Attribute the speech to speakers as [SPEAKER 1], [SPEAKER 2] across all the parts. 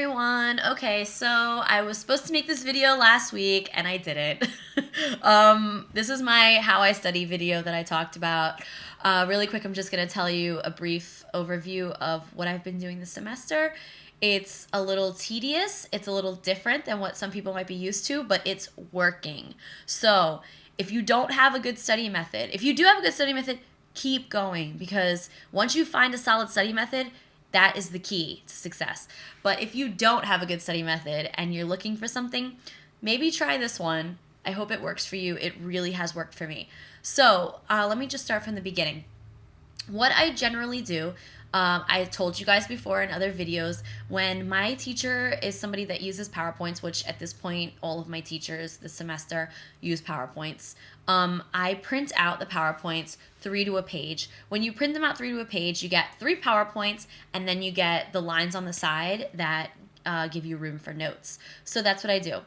[SPEAKER 1] everyone. Okay, so I was supposed to make this video last week and I didn't. This is my how I study video that I talked about. Really quick, I'm just going to tell you a brief overview of what I've been doing this semester. It's a little tedious. It's a little different than what some people might be used to, but it's working. So if you don't have a good study method, if you do have a good study method, keep going, because once you find a solid study method, that is the key to success. But if you don't have a good study method and you're looking for something, maybe try this one. I hope it works for you. It really has worked for me. So let me just start from the beginning. What I generally do, I told you guys before in other videos, when my teacher is somebody that uses PowerPoints, which at this point all of my teachers this semester use PowerPoints, I print out the PowerPoints 3 to a page. When you print them out 3 to a page, you get 3 PowerPoints, and then you get the lines on the side that give you room for notes. So that's what I do.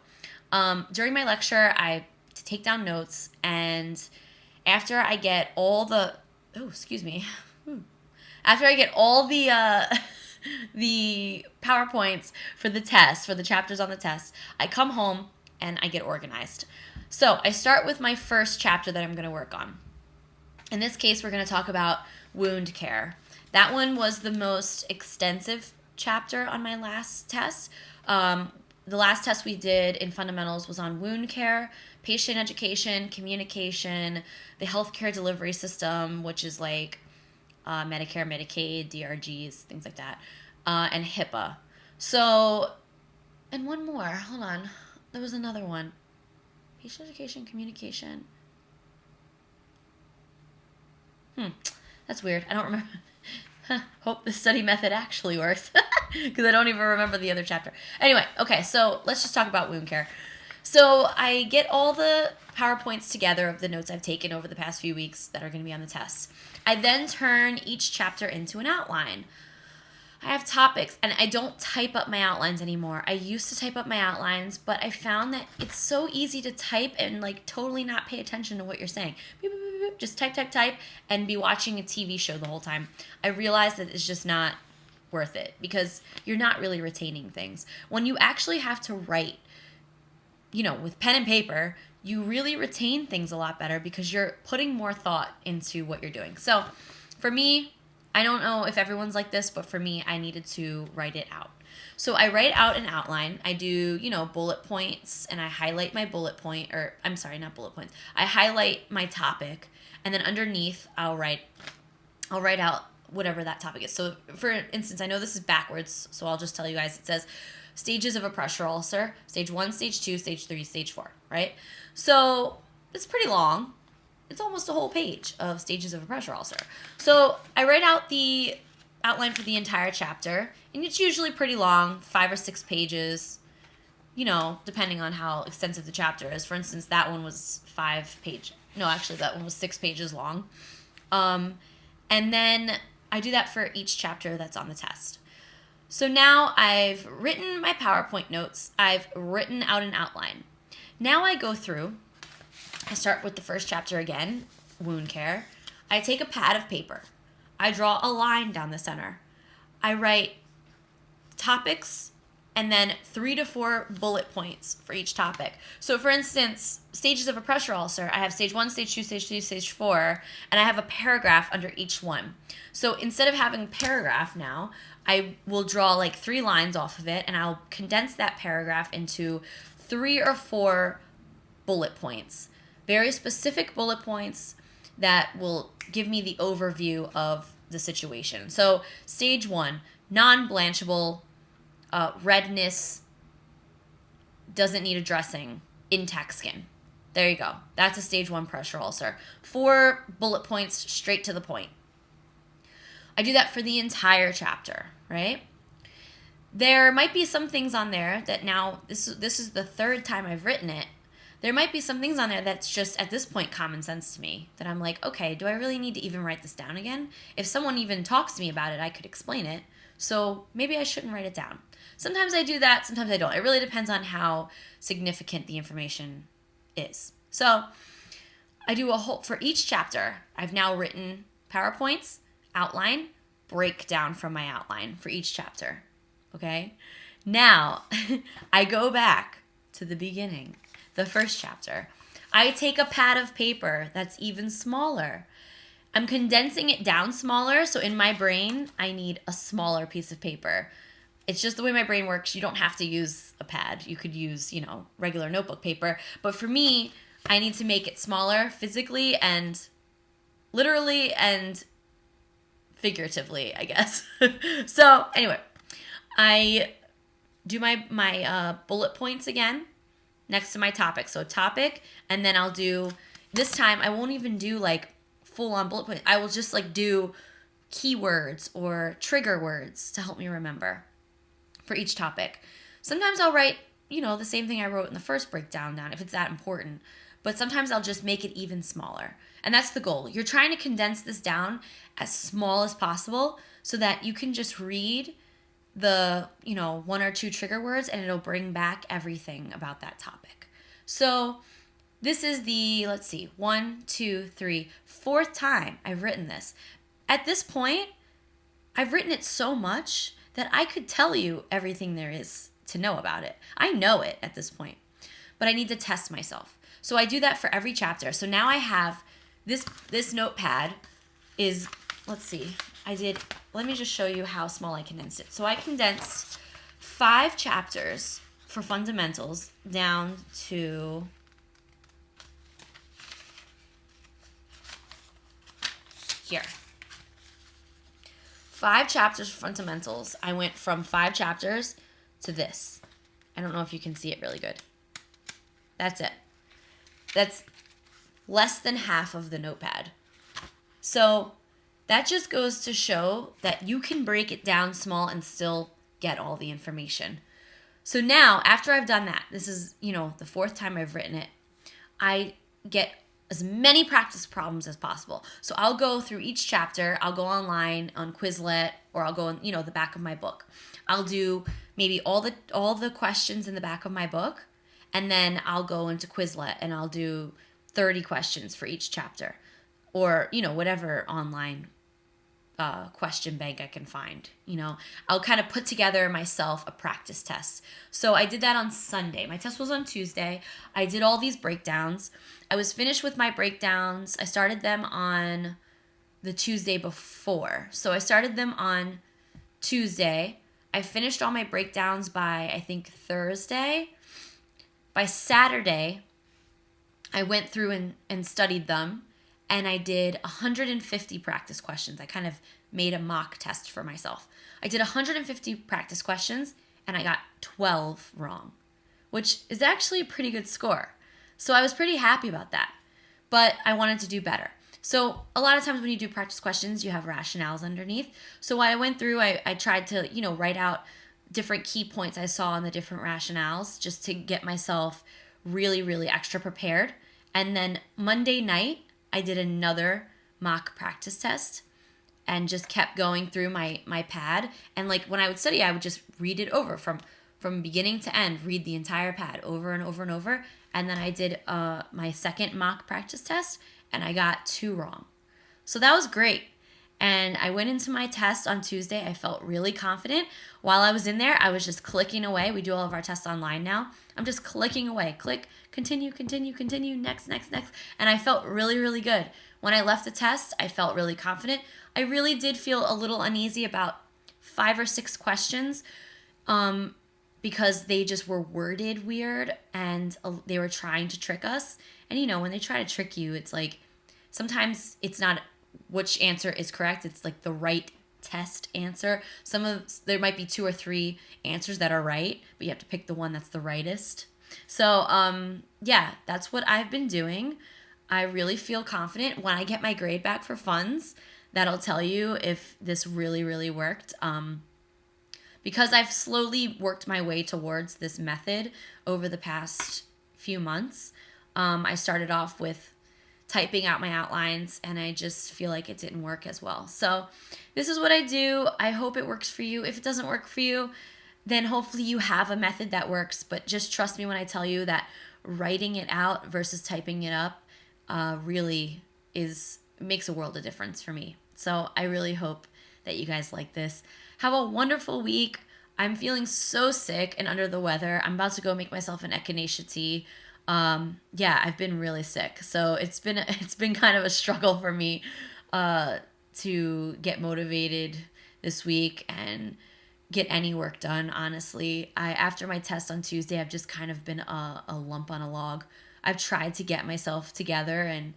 [SPEAKER 1] During my lecture, I take down notes, and after I get all the after I get all the the PowerPoints for the test, for the chapters on the test, I come home and I get organized. So I start with my first chapter that I'm going to work on. In this case, we're going to talk about wound care. That one was the most extensive chapter on my last test. The last test we did in fundamentals was on wound care, patient education, communication, the healthcare delivery system, which is like Medicare, Medicaid, DRGs, things like that, and HIPAA. So, and one more. Hold on. There was another one. Patient education, communication. That's weird. I don't remember. Hope the study method actually works, because I don't even remember the other chapter. Anyway, okay, so let's just talk about wound care. So I get all the PowerPoints together of the notes I've taken over the past few weeks that are going to be on the test. I then turn each chapter into an outline. I have topics, and I don't type up my outlines anymore. I used to type up my outlines, but I found that it's so easy to type and like totally not pay attention to what you're saying. Beep, beep, beep, beep. Just type, and be watching a TV show the whole time. I realized that it's just not worth it, because you're not really retaining things. When you actually have to write, with pen and paper, you really retain things a lot better because you're putting more thought into what you're doing. So for me, I don't know if everyone's like this, but for me, I needed to write it out. So I write out an outline. I do, bullet points, and I highlight my bullet point, or I'm sorry, not bullet points. I highlight my topic, and then underneath I'll write out whatever that topic is. So for instance, I know this is backwards, so I'll just tell you guys. It says stages of a pressure ulcer, stage 1, stage 2, stage 3, stage 4, right? So it's pretty long. It's almost a whole page of stages of a pressure ulcer. So I write out the outline for the entire chapter, and it's usually pretty long, 5 or 6 pages, depending on how extensive the chapter is. For instance, that one was 5 pages. No, actually, that one was 6 pages long. And then I do that for each chapter that's on the test. So now I've written my PowerPoint notes. I've written out an outline. Now I go through. I start with the first chapter again, wound care. I take a pad of paper. I draw a line down the center. I write topics and then 3 to 4 bullet points for each topic. So for instance, stages of a pressure ulcer, I have stage 1, stage 2, stage 3, stage 4, and I have a paragraph under each one. So instead of having a paragraph now, I will draw like 3 lines off of it, and I'll condense that paragraph into 3 or 4 bullet points. Very specific bullet points that will give me the overview of the situation. So stage 1, non-blanchable, redness, doesn't need a dressing, intact skin. There you go. That's a stage 1 pressure ulcer. 4 bullet points straight to the point. I do that for the entire chapter, right? There might be some things on there that now, this is the 3rd time I've written it. There might be some things on there that's just, at this point, common sense to me. That I'm like, okay, do I really need to even write this down again? If someone even talks to me about it, I could explain it. So maybe I shouldn't write it down. Sometimes I do that, sometimes I don't. It really depends on how significant the information is. So I do for each chapter, I've now written PowerPoints, outline, breakdown from my outline for each chapter. Okay? Now, I go back to the beginning, the first chapter. I take a pad of paper that's even smaller. I'm condensing it down smaller, so in my brain, I need a smaller piece of paper. It's just the way my brain works. You don't have to use a pad. You could use, regular notebook paper. But for me, I need to make it smaller physically and literally and figuratively, I guess. So anyway, I do my bullet points again next to my topic. So topic, and then I'll do, this time I won't even do like full on bullet points. I will just like do keywords or trigger words to help me remember for each topic. Sometimes I'll write, the same thing I wrote in the first breakdown down if it's that important. But sometimes I'll just make it even smaller. And that's the goal. You're trying to condense this down as small as possible so that you can just read the, one or two trigger words and it'll bring back everything about that topic. So this is the, let's see, 1, 2, 3, 4th time I've written this. At this point, I've written it so much that I could tell you everything there is to know about it. I know it at this point, but I need to test myself. So I do that for every chapter. So now I have this notepad is, let's see, let me just show you how small I condensed it. So I condensed 5 chapters for fundamentals down to here. 5 chapters for fundamentals. I went from 5 chapters to this. I don't know if you can see it really good. That's it. That's less than half of the notepad. So that just goes to show that you can break it down small and still get all the information. So now, after I've done that, this is, the 4th time I've written it, I get as many practice problems as possible. So I'll go through each chapter. I'll go online on Quizlet, or I'll go in, the back of my book. I'll do maybe all the questions in the back of my book, and then I'll go into Quizlet and I'll do 30 questions for each chapter, or whatever online question bank I can find. I'll kind of put together myself a practice test. So I did that on Sunday. My test was on Tuesday. I did all these breakdowns. I was finished with my breakdowns. I started them on the Tuesday before. So I started them on Tuesday. I finished all my breakdowns by, I think, Thursday. By Saturday, I went through and studied them, and I did 150 practice questions. I kind of made a mock test for myself. I did 150 practice questions, and I got 12 wrong, which is actually a pretty good score. So I was pretty happy about that, but I wanted to do better. So a lot of times when you do practice questions, you have rationales underneath. So what I went through, I tried to, write out different key points I saw in the different rationales just to get myself really, really extra prepared. And then Monday night, I did another mock practice test and just kept going through my pad. And like when I would study, I would just read it over from beginning to end, read the entire pad over and over and over. And then I did my second mock practice test, and I got 2 wrong. So that was great. And I went into my test on Tuesday. I felt really confident. While I was in there, I was just clicking away. We do all of our tests online now. I'm just clicking away. Click, continue, continue, continue, next, next, next. And I felt really, really good. When I left the test, I felt really confident. I really did feel a little uneasy about 5 or 6 questions because they just were worded weird and they were trying to trick us. And when they try to trick you, it's like sometimes it's not which answer is correct. It's like the right test answer. There might be 2 or 3 answers that are right, but you have to pick the one that's the rightest. So, yeah, that's what I've been doing. I really feel confident. When I get my grade back for funds, that'll tell you if this really, really worked. Because I've slowly worked my way towards this method over the past few months. I started off with typing out my outlines, and I just feel like it didn't work as well. So this is what I do. I hope it works for you. If it doesn't work for you, then hopefully you have a method that works. But just trust me when I tell you that writing it out versus typing it up really makes a world of difference for me. So I really hope that you guys like this. Have a wonderful week. I'm feeling so sick and under the weather. I'm about to go make myself an echinacea tea. Yeah, I've been really sick, so it's been kind of a struggle for me uh, to get motivated this week and get any work done. Honestly, I after my test on Tuesday, I've just kind of been a lump on a log. I've tried to get myself together and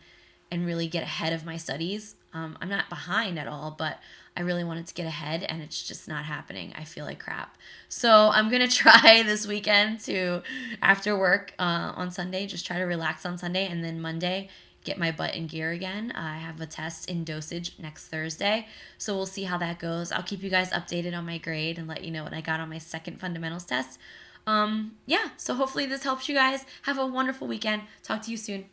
[SPEAKER 1] really get ahead of my studies. I'm not behind at all, but I really wanted to get ahead and it's just not happening. I feel like crap. So I'm going to try this weekend to, after work on Sunday, just try to relax on Sunday and then Monday get my butt in gear again. I have a test in dosage next Thursday. So we'll see how that goes. I'll keep you guys updated on my grade and let you know what I got on my second fundamentals test. Yeah, so hopefully this helps you guys. Have a wonderful weekend. Talk to you soon.